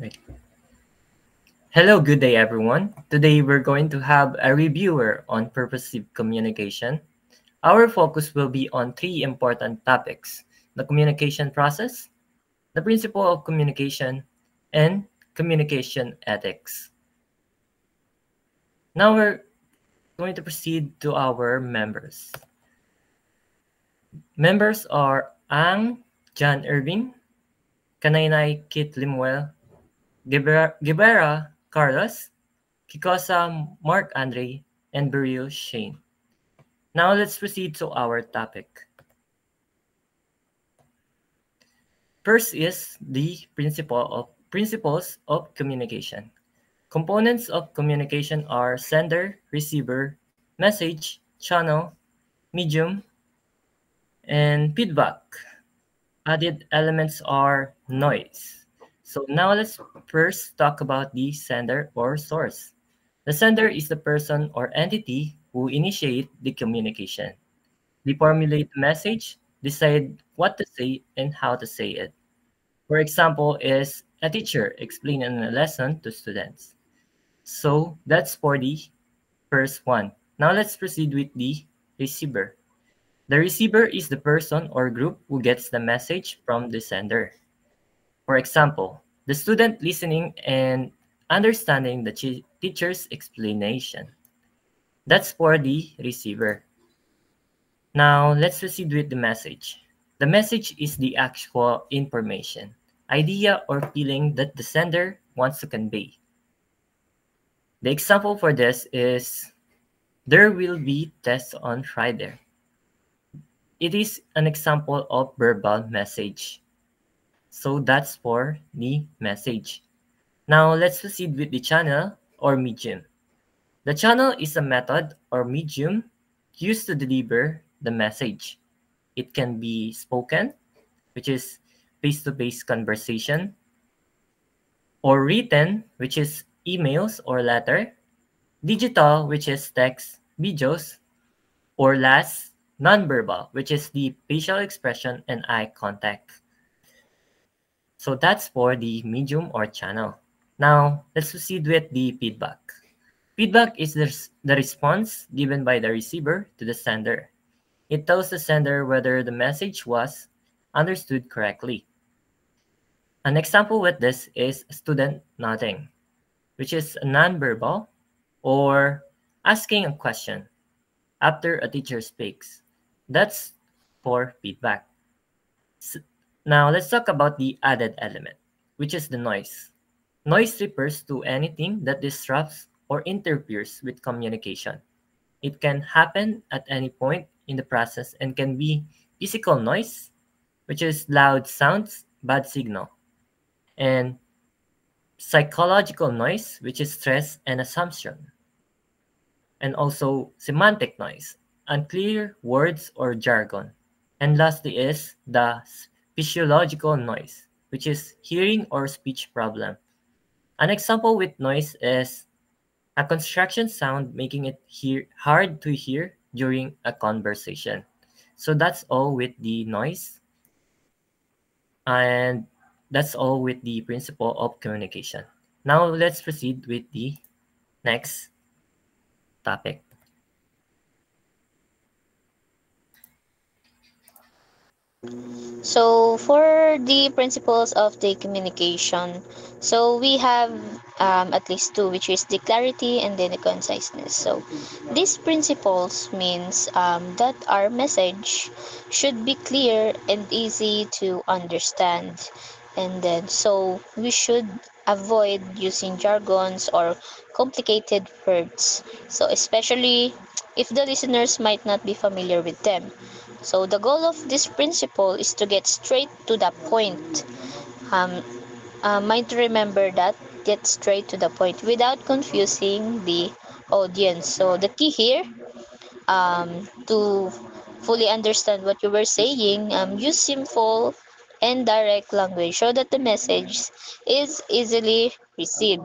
Right. Hello, good day, everyone. Today we're going to have a reviewer on purposive communication. Our focus will be on three important topics: the communication process, the principle of communication, and communication ethics. Now we're going to proceed to our members. Members are Ang John Irving, Kanainay Kit Limuel, Gibera Carlos, Kikosa Mark Andre, and Berio Shane. Now let's proceed to our topic. First is the principles of communication. Components of communication are sender, receiver, message, channel, medium, and feedback. Added elements are noise. So now let's first talk about the sender or source. The sender is the person or entity who initiate the communication. They formulate the message, decide what to say and how to say it. For example, is a teacher explaining a lesson to students. So that's for the first one. Now let's proceed with the receiver. The receiver is the person or group who gets the message from the sender. For example, the student listening and understanding the teacher's explanation. That's for the receiver. Now, let's proceed with the message. The message is the actual information, idea, or feeling that the sender wants to convey. The example for this is, there will be tests on Friday. It is an example of verbal message. So that's for the message. Now, let's proceed with the channel or medium. The channel is a method or medium used to deliver the message. It can be spoken, which is face-to-face conversation, or written, which is emails or letter, digital, which is text, videos, or last, nonverbal, which is the facial expression and eye contact. So that's for the medium or channel. Now, let's proceed with the feedback. Feedback is the response given by the receiver to the sender. It tells the sender whether the message was understood correctly. An example with this is student nodding, which is nonverbal, or asking a question after a teacher speaks. That's for feedback. Now let's talk about the added element, which is the noise. Noise refers to anything that disrupts or interferes with communication. It can happen at any point in the process and can be physical noise, which is loud sounds, bad signal, and psychological noise, which is stress and assumption, and also semantic noise, unclear words or jargon. And lastly is the physiological noise, which is hearing or speech problem. An example with noise is a construction sound making it hard to hear during a conversation. So that's all with the noise, and that's all with the principle of communication. Now let's proceed with the next topic. So for the principles of the communication, so we have at least two, which is the clarity and then the conciseness. So these principles means that our message should be clear and easy to understand, and then so we should avoid using jargons or complicated words. So especially if the listeners might not be familiar with them. So the goal of this principle is to get straight to the point. Um, Might remember that, get straight to the point without confusing the audience. So the key here, to fully understand what you were saying, use simple and direct language so that the message is easily received.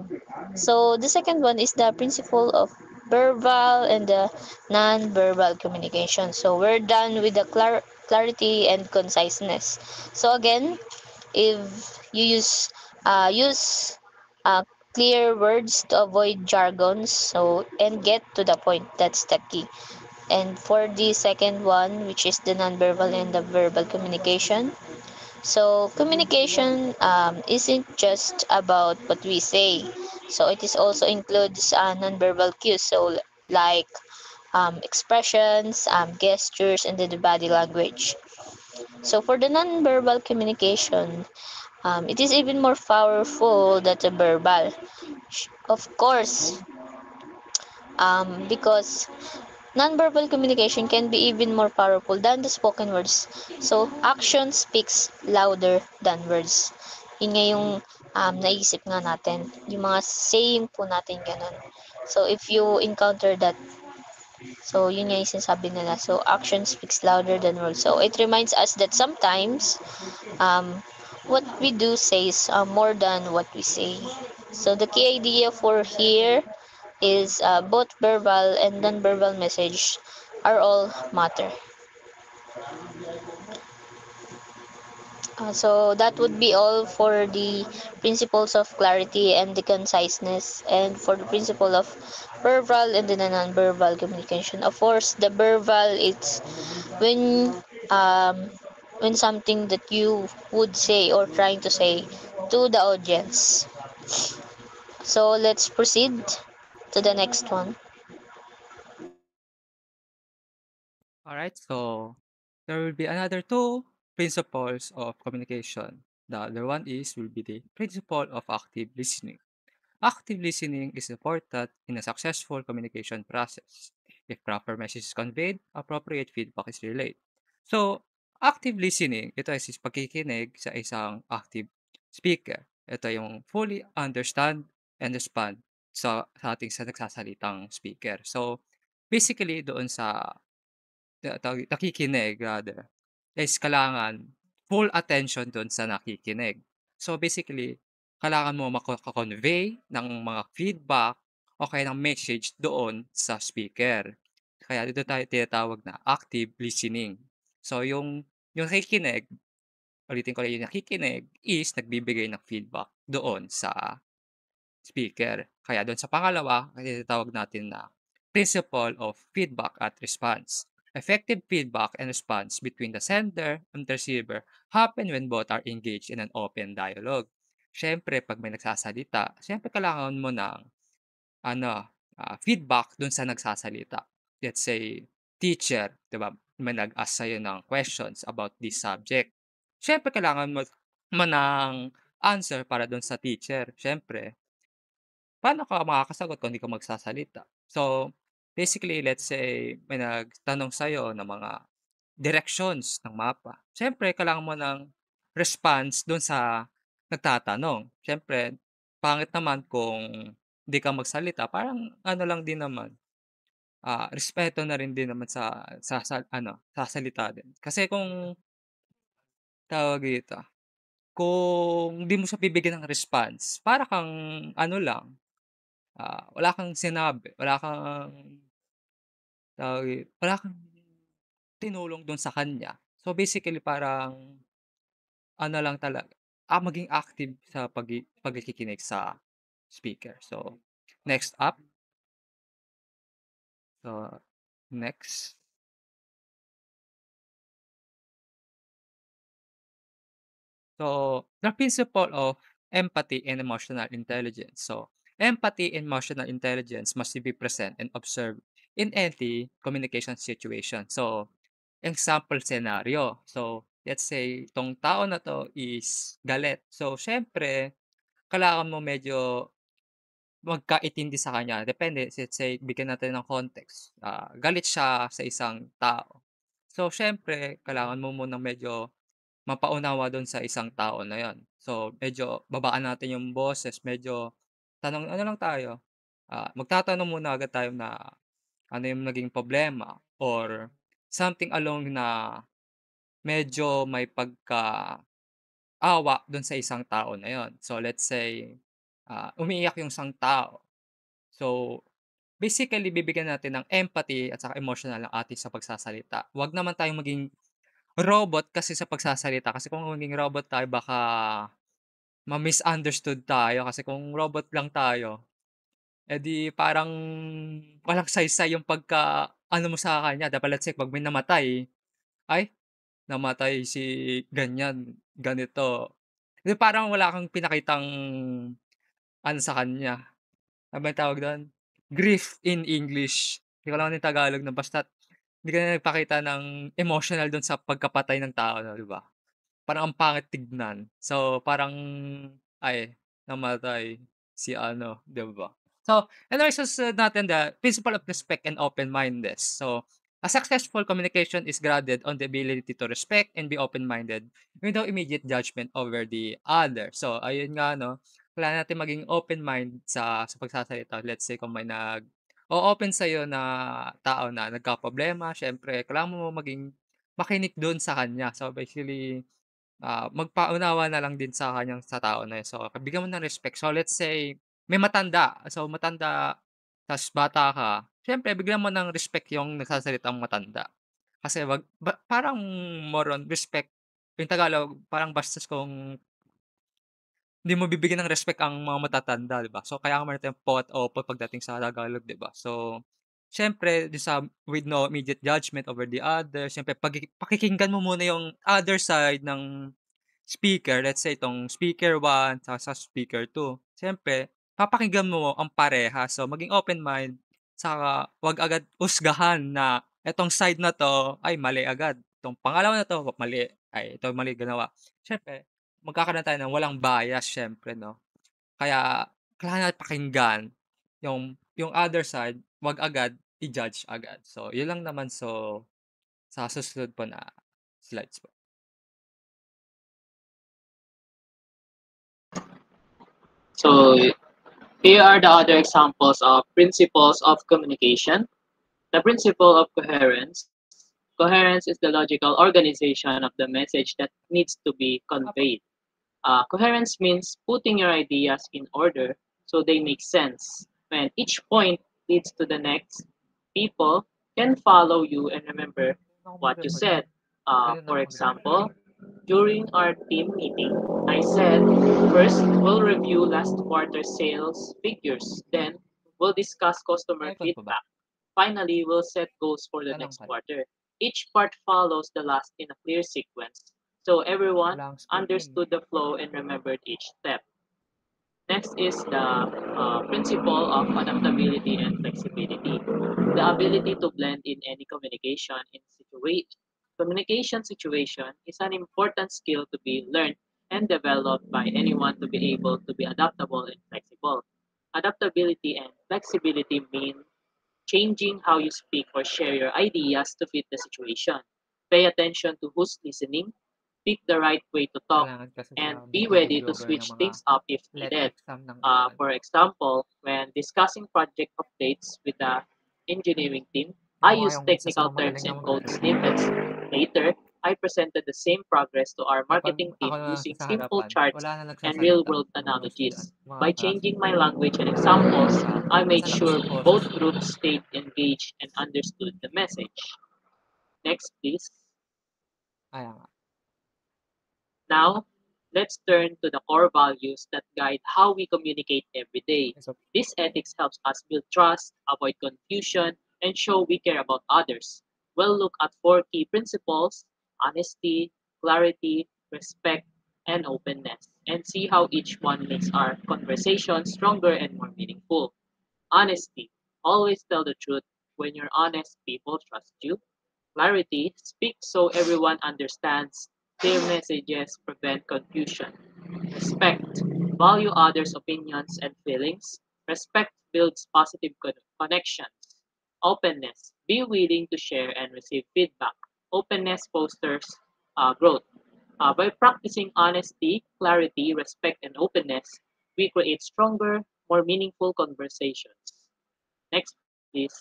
So the second one is the principle of verbal and the non-verbal communication. So we're done with the clarity and conciseness. So again, if you use uh, clear words to avoid jargons, so and get to the point. That's the key. And for the second one, which is the nonverbal and the verbal communication, so communication isn't just about what we say. So it is also includes nonverbal cues. So like expressions, gestures, and then the body language. So for the nonverbal communication, it is even more powerful than the verbal. Of course, because nonverbal communication can be even more powerful than the spoken words. So, action speaks louder than words. Yun nga yung naisip nga natin. Yung mga saying po natin ganun. So, if you encounter that, so yun nga yung sinasabi nila. So, action speaks louder than words. So, it reminds us that sometimes what we do says more than what we say. So, the key idea for here is both verbal and non-verbal message are all matter. So that would be all for the principles of clarity and the conciseness, and for the principle of verbal and the non-verbal communication. Of course, the verbal it's when um when something that you would say or trying to say to the audience. So let's proceed to the next one. All right, so there will be another two principles of communication. The other one is will be the principle of active listening. Active listening is important in a successful communication process. If proper message is conveyed, appropriate feedback is relayed. So, active listening, ito is pagkikinig sa isang active speaker. Ito yung fully understand and respond sa ating sa nagsasalitang speaker. So, basically doon sa nakikinig rather, is kailangan full attention dun sa nakikinig. So basically, kailangan mo convey ng mga feedback o kaya ng message doon sa speaker. Kaya dito tayo tinatawag na active listening. So yung nakikinig, ulitin ko lang, yung nakikinig is nagbibigay ng feedback doon sa speaker. Kaya doon sa pangalawa, tinatawag natin na principle of feedback at response. Effective feedback and response between the sender and the receiver happen when both are engaged in an open dialogue. Siyempre, pag may nagsasalita, siyempre kailangan mo ng ano, feedback dun sa nagsasalita. Let's say, teacher, di ba? May nag-ask sa'yo ng questions about this subject. Siyempre, kailangan mo ng answer para dun sa teacher. Siyempre, paano ka makakasagot kung hindi ka magsasalita? So, basically, let's say may nagtanong sa'yo ng mga directions ng mapa. Siyempre kailangan mo ng response dun sa nagtatanong. Siyempre, pangit naman kung hindi ka magsalita, parang ano lang din naman, respeto na rin din naman sa salita din. Kasi kung tawag dito, kung di mo siya bibigyan ng response, para kang ano lang, wala kang sinabi, wala kang tinulong dun sa kanya. So, basically parang ano lang talaga, maging active sa pagkikinig sa speaker. So, next up, so next. So, the principle of empathy and emotional intelligence. So, empathy and emotional intelligence must be present and observed in any communication situation. So, example scenario. So, let's say, tong tao na to is galit. So, syempre, kailangan mo medyo magkaintindi sa kanya. Depende, let's say, bigyan natin ng context. Galit siya sa isang tao. So, syempre, kailangan mo munang medyo mapaunawa dun sa isang tao na yon. So, medyo babaan natin yung boses, medyo ano lang tayo, magtatanong muna agad tayo na ano yung naging problema or something along na medyo may pagkaawa dun sa isang tao na yon. So, let's say, umiiyak yung isang tao. So, basically bibigyan natin ng empathy at saka emotional ang ating sa pagsasalita. Wag naman tayong maging robot kasi sa pagsasalita, kasi kung maging robot tayo baka ma-misunderstood tayo kasi kung robot lang tayo, edi parang walang saysay yung pagka-ano mo sa kanya. Dapat let's say 'pag may namatay, "Ay, namatay si ganyan, ganito." 'Di parang wala kang pinakitang ano sa kanya, ano bang tawag dun? Grief in English. Hindi ko alam ano yung Tagalog nun basta't hindi ka na nagpakita ng emotional dun sa pagkapatay ng tao, 'no, 'di ba? Parang ang pangit tignan. So, parang, ay, namatay si ano, 'di ba? So, anyway, susunod natin the principle of respect and open-mindedness. So, a successful communication is grounded on the ability to respect and be open-minded without immediate judgment over the other. So, ayun nga 'no, kailangan natin maging open mind sa pagsasalita. Let's say kung may o-open sa'yo na tao na nagkaproblema, siyempre kailangan mo maging makinig dun sa kanya. So, basically magpaunawa na lang din sa tao na yun. So, bigyan mo ng respect. So, let's say may matanda. So, matanda ta's bata ka, siyempre bigyan mo ng respect yung nagsasalitang matanda. Kasi parang more on respect, yung Tagalog parang bastos kung hindi mo bibigyan ng respect ang mga matatanda, 'di ba? So, kaya meron tayong po at opo pagdating sa Tagalog, 'di ba? So, siyempre with no immediate judgment over the other, siyempre pakikinggan mo muna yung other side ng speaker, let's say itong speaker 1 tsaka sa speaker 2. Siyempre papakinggan mo ang parehas. So, maging open mind, saka 'wag agad husgahan na etong side na 'to ay mali agad, itong pangalawa na 'to mali, ay ito mali ginawa. Siyempre magkakaroon tayo ng walang bias siyempre 'no. Kaya kailangan natin pakinggan yung other side, 'wag agad i-judge agad. So, yun lang naman. So, sa susunod po na slides po. So here are the other examples of principles of communication. The principle of coherence. Coherence is the logical organization of the message that needs to be conveyed. Coherence means putting your ideas in order so they make sense. When each point leads to the next, people can follow you and remember what you said. For example, during our team meeting, I said, first, we'll review last quarter sales figures. Then, we'll discuss customer Icon po ba? feedback. Finally, we'll set goals for the Tanong next pala. quarter. Each part follows the last in a clear sequence, so everyone Wala akong screen. understood the flow and remembered each step. Next is the principle of adaptability and flexibility. The ability to blend in any communication situation is an important skill to be learned and developed by anyone to be able to be adaptable and flexible. Adaptability and flexibility mean changing how you speak or share your ideas to fit the situation. Pay attention to who's listening, pick the right way to talk, Kailangan kasi and sa be ready to video-vlogger ng switch mga things up if let needed. exam ng For example, when discussing project updates with the engineering team, I yung mga used yung isa sa technical mga terms magaling na and code mag-present. snippets. Later, I presented the same progress to our Kapag marketing ako team na using sa simple harapan, charts wala na and nagsasalita, real-world yung mga estudyante, analogies. mga By klase. changing my language and examples, I made Minsan sure nakasipos. both groups stayed engaged and understood the message. Next, please. Kaya nga. Now, let's turn to the core values that guide how we communicate every day. So, This ethics helps us build trust, avoid confusion, and show we care about others. We'll look at 4 key principles: honesty, clarity, respect, and openness, and see how each one makes our conversation stronger and more meaningful. Honesty. Always tell the truth. When you're honest, people trust you. Clarity. Speak so everyone understands. Clear messages prevent confusion. Respect. Value others' opinions and feelings. Respect builds positive connections. Openness. Be willing to share and receive feedback. Openness fosters growth. By practicing honesty, clarity, respect, and openness, we create stronger, more meaningful conversations. Next, please.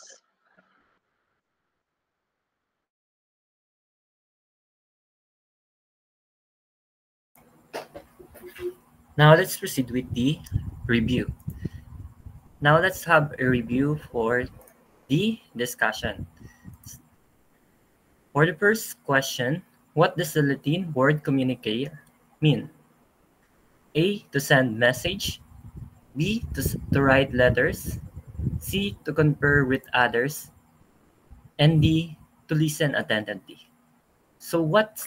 Now let's proceed with the review. Now let's have a review for the discussion. For the first question, what does the Latin word communicare mean? A, to send message, B, to write letters, C, to confer with others, and D, to listen attentively. So what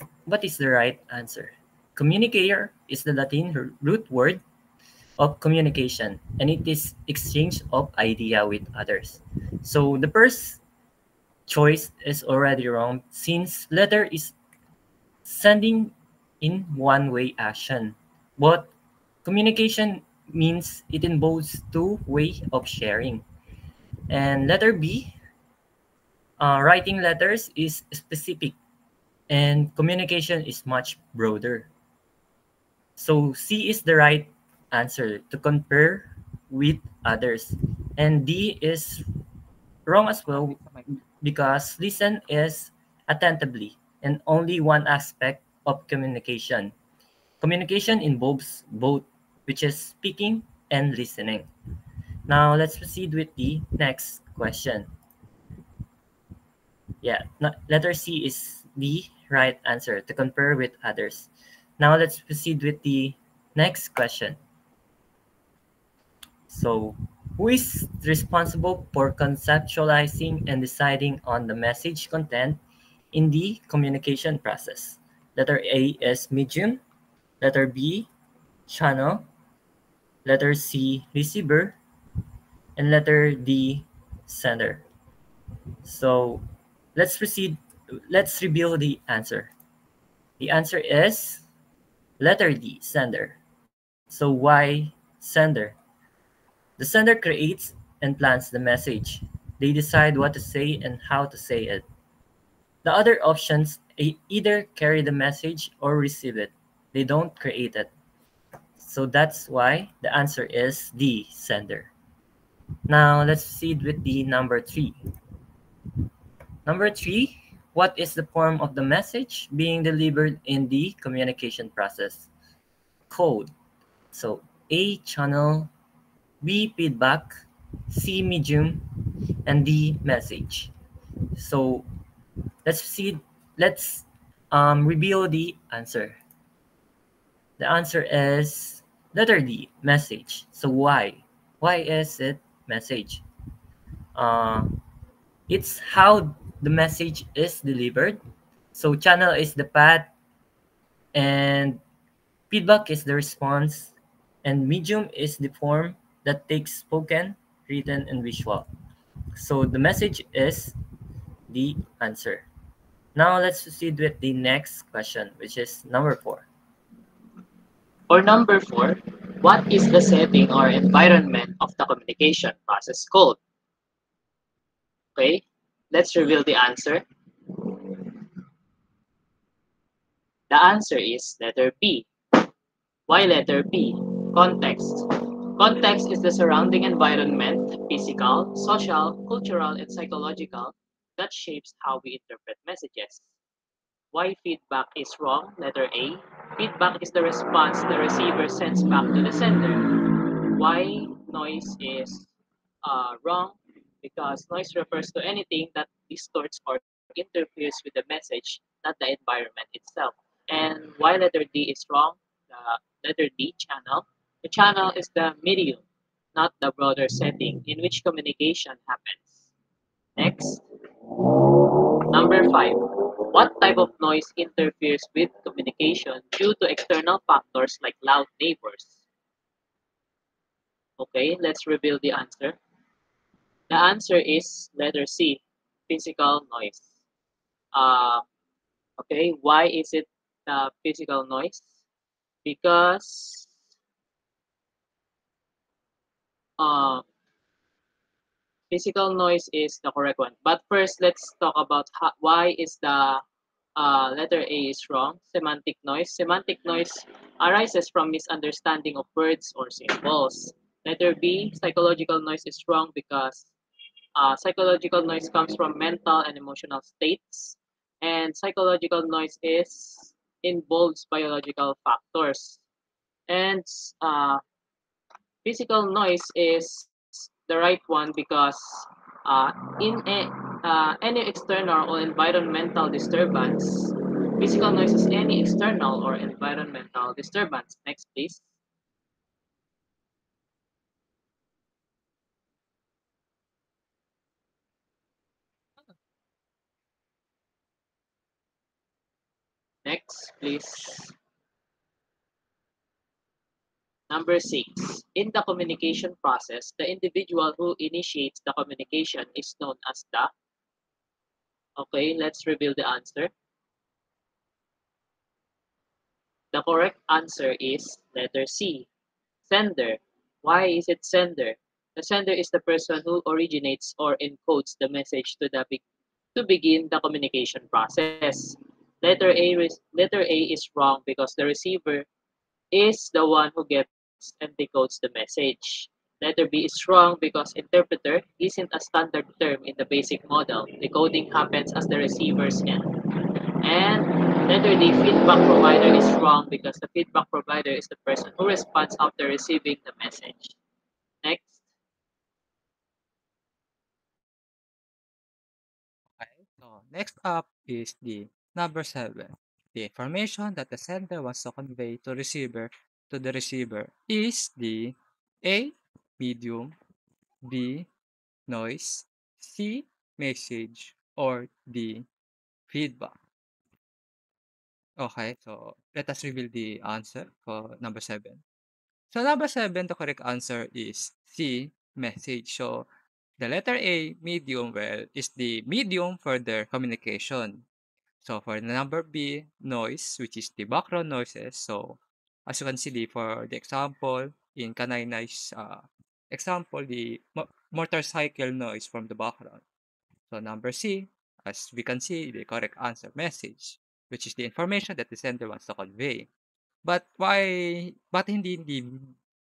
is the right answer? Communicator is the Latin root word of communication, and it is exchange of idea with others. So the first choice is already wrong since letter is sending in one-way action. But communication means it involves two-way of sharing. And letter B, writing letters is specific and communication is much broader. So C is the right answer, to compare with others. And D is wrong as well because listen is attentively and only one aspect of communication. Communication involves both, which is speaking and listening. Now let's proceed with the next question. Yeah, letter C is the right answer, to compare with others. Now let's proceed with the next question. So, who is responsible for conceptualizing and deciding on the message content in the communication process? Letter A is medium, letter B, channel, letter C, receiver, and letter D, sender. So, let's proceed. Let's reveal the answer. The answer is letter D, sender. So, why sender? The sender creates and plans the message. They decide what to say and how to say it. The other options either carry the message or receive it. They don't create it. So that's why the answer is the sender. Now let's proceed with the number 3. Number 3, what is the form of the message being delivered in the communication process? Code. So A, channel, B, feedback, C, medium, and D, message. So let's proceed. Let's reveal the answer. The answer is letter D, message. So why? Why is it message? Uh, it's how the message is delivered. So channel is the path, and feedback is the response, and medium is the form that takes spoken, written, and visual. So the message is the answer. Now let's proceed with the next question, which is number 4. For number 4, what is the setting or environment of the communication process called? Okay, let's reveal the answer. The answer is letter B. Why letter B? Context. Context is the surrounding environment, physical, social, cultural, and psychological, that shapes how we interpret messages. Why feedback is wrong? Letter A. Feedback is the response the receiver sends back to the sender. Why noise is wrong? Because noise refers to anything that distorts or interferes with the message, not the environment itself. And why letter D is wrong? The letter D, channel. The channel is the medium, not the broader setting in which communication happens. Next, number 5. What type of noise interferes with communication due to external factors like loud neighbors? Okay, let's reveal the answer. The answer is letter C, physical noise. Uh, okay, why is it physical noise? Because uh, physical noise is the correct one. But first, let's talk about why is the letter A is wrong. Semantic noise. Semantic noise arises from misunderstanding of words or symbols. Letter B, psychological noise is wrong because psychological noise comes from mental and emotional states, and psychological noise involves biological factors. And uh, physical noise is the right one because any external or environmental disturbance, physical noise is any external or environmental disturbance. Next, please. Next, please. Number 6. In the communication process, the individual who initiates the communication is known as the... Okay, let's reveal the answer. The correct answer is letter C, sender. Why is it sender? The sender is the person who originates or encodes the message to begin the communication process. Letter A is wrong because the receiver is the one who gets and decodes the message. Letter B is wrong because interpreter isn't a standard term in the basic model. Decoding happens as the receiver's end. And letter D, feedback provider is wrong because the feedback provider is the person who responds after receiving the message. Next. Okay, so next up is the number 7. The information that the sender wants to convey to the receiver is the A, medium, B, noise, C, message, or D, feedback. Okay, so let us reveal the answer for number 7. So number 7, the correct answer is C, message. So the letter A, medium, well, is the medium for their communication. So for the number B, noise, which is the background noises. So as you can see for the example, in Kanainai's example, the motorcycle noise from the background. So number C, as we can see, the correct answer, message, which is the information that the sender wants to convey. But hindi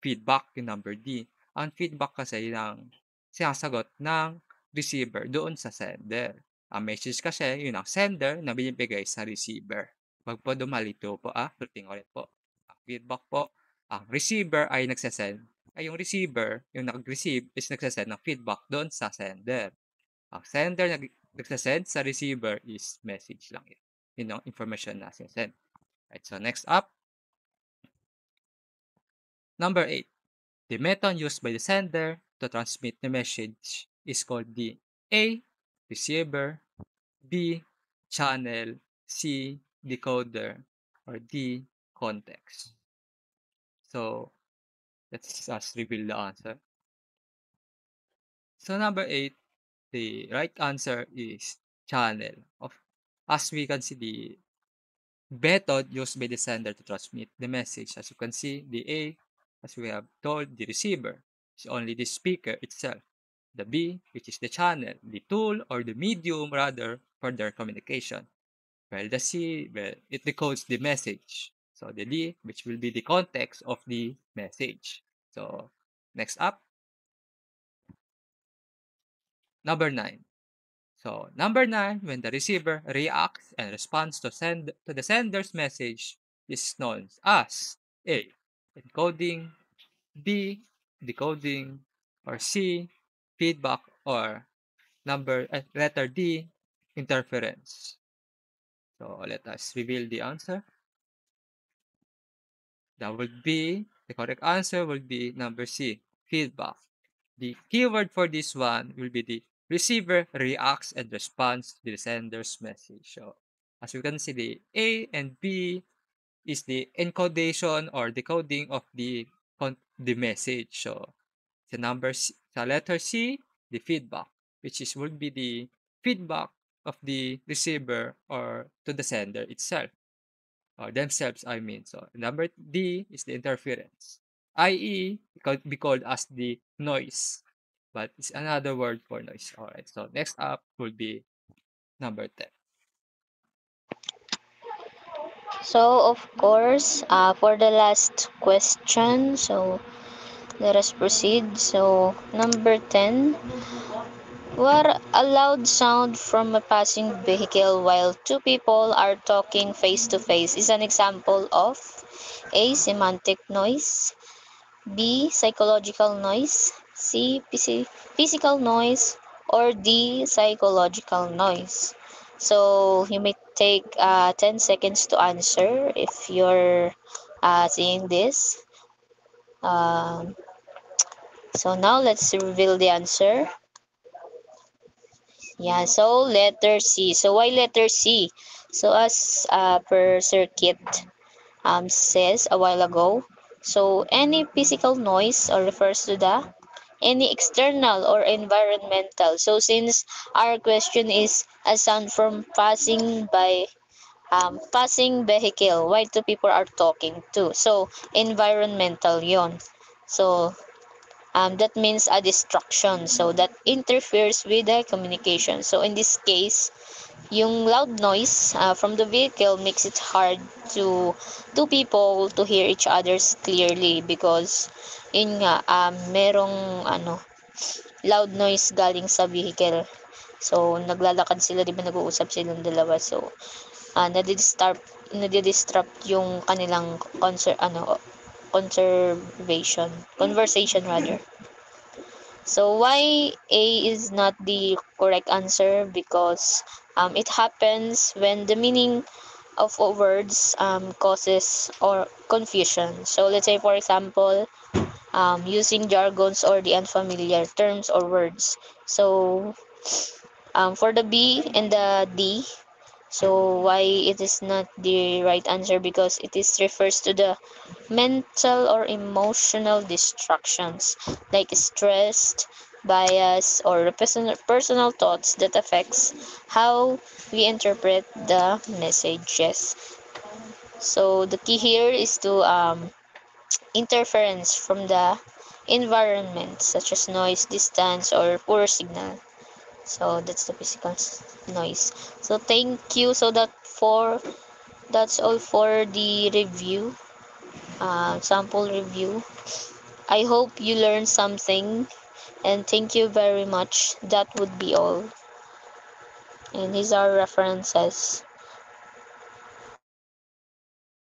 feedback yung number D. Ang feedback kasi yung sinasagot ng receiver doon sa sender. Ang message kasi, yun ang sender na binibigay sa receiver. Wag po dumalito po, ulitin ulit po. Ang feedback po, ang receiver ay nagsasend, ay yung receiver, yung nag-receive is nagsasend ng feedback doon sa sender. Ang sender nagsasend sa receiver is message lang yun. Yun ang information na sinasend. Right, so next up, number 8. The method used by the sender to transmit the message is called the A, receiver, B, channel, C, decoder, or D, context. So, let's just reveal the answer. So, number 8, the right answer is channel. As we can see, the method used by the sender to transmit the message. As you can see, the A, as we have told, the receiver is only the speaker itself. The B, which is the channel, the tool or the medium rather for their communication. While the C, well, it decodes the message. So the D, which will be the context of the message. So next up, number 9. So number 9, when the receiver reacts and responds to the sender's message, is known as A, encoding, B, decoding, or C, feedback, or letter D, interference. So let us reveal the answer. The correct answer will be number C, feedback. The keyword for this one will be the receiver reacts and responds to the sender's message. So as you can see, the A and B is the encodation or decoding of the message. So the letter C, the feedback, which would be the feedback of the receiver or to the sender itself, or themselves, I mean. So number D is the interference, i.e., it could be called as the noise, but it's another word for noise. All right. So next up will be number 10. So, of course, for the last question, so let us proceed. So, number 10. What a loud sound from a passing vehicle while two people are talking face to face is an example of A. Semantic noise, B. Psychological noise, C. Physical noise, or D. Psychological noise. So you may take 10 seconds to answer if you're seeing this. So now let's reveal the answer. Yeah, so letter C. So why letter C? So as per Circuit says a while ago, so any physical noise refers to the any external or environmental. So since our question is a sound from passing vehicle, why two people are talking to? So environmental yon. So that means a distraction. So that interferes with the communication. So in this case, yung loud noise from the vehicle makes it hard to two people to hear each others clearly because yun nga merong loud noise galing sa vehicle. So naglalakad sila, 'di ba, nag-uusap silang dalawa. So nadi-disrupt yung kanilang conversation rather. So why A is not the correct answer? Because it happens when the meaning of words causes or confusion. So let's say for example, using jargons or the unfamiliar terms or words. So for the B and the D, so why it is not the right answer? Because it is refers to the mental or emotional distractions like stress, bias, or personal thoughts that affects how we interpret the messages. So the key here is to interference from the environment such as noise, distance, or poor signal. So that's the physical noise. So thank you. So that's all for the review, sample review. I hope you learned something, and thank you very much. That would be all. And these are references.